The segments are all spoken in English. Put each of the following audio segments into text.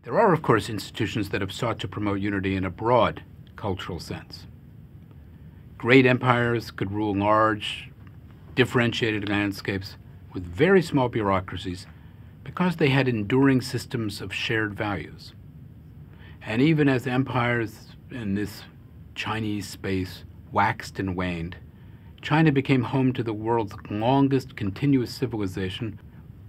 There are, of course, institutions that have sought to promote unity in a broad cultural sense. Great empires could rule large, differentiated landscapes with very small bureaucracies because they had enduring systems of shared values. And even as empires in this Chinese space waxed and waned, China became home to the world's longest continuous civilization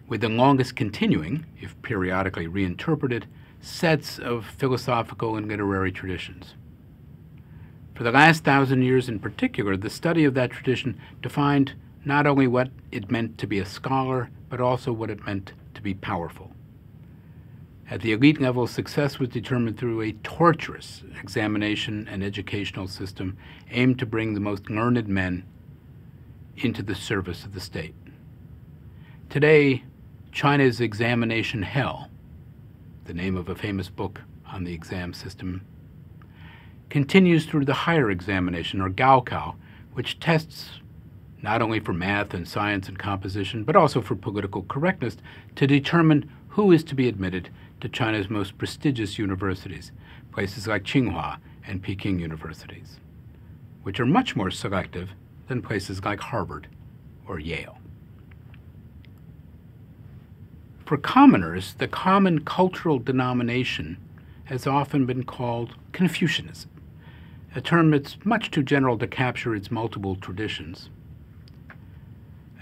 with the longest continuing, if periodically reinterpreted, sets of philosophical and literary traditions. For the last 1,000 years in particular, the study of that tradition defined not only what it meant to be a scholar, but also what it meant to be powerful. At the elite level, success was determined through a torturous examination and educational system aimed to bring the most learned men into the service of the state. Today, China's examination hell, the name of a famous book on the exam system, continues through the higher examination, or Gaokao, which tests not only for math and science and composition, but also for political correctness to determine who is to be admitted to China's most prestigious universities, places like Tsinghua and Peking universities, which are much more selective than places like Harvard or Yale. For commoners, the common cultural denomination has often been called Confucianism, a term that's much too general to capture its multiple traditions,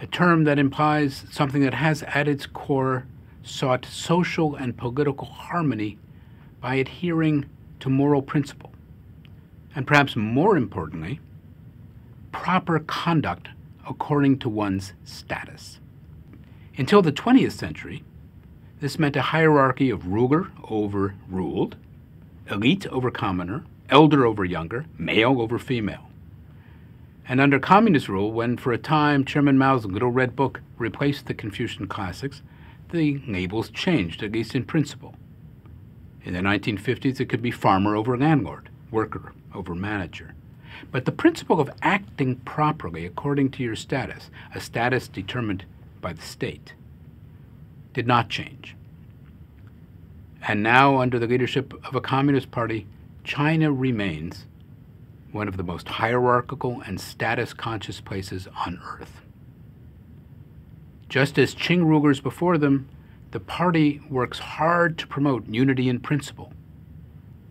a term that implies something that has at its core sought social and political harmony by adhering to moral principle, and perhaps more importantly, proper conduct according to one's status. Until the 20th century, this meant a hierarchy of ruler over ruled, elite over commoner, elder over younger, male over female. And under communist rule, when for a time Chairman Mao's Little Red Book replaced the Confucian classics, the labels changed, at least in principle. In the 1950s, it could be farmer over landlord, worker over manager. But the principle of acting properly according to your status, a status determined by the state, did not change. And now, under the leadership of a Communist Party, China remains one of the most hierarchical and status-conscious places on earth. Just as Qing rulers before them, the party works hard to promote unity in principle.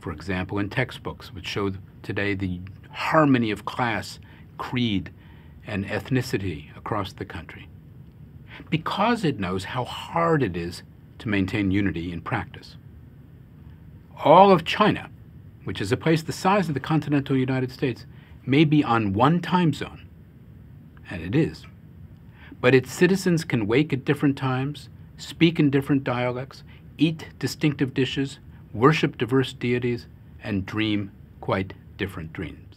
For example, in textbooks, which show today the harmony of class, creed, and ethnicity across the country, because it knows how hard it is to maintain unity in practice. All of China, which is a place the size of the continental United States, may be on one time zone, and it is. But its citizens can wake at different times, speak in different dialects, eat distinctive dishes, worship diverse deities, and dream quite different dreams.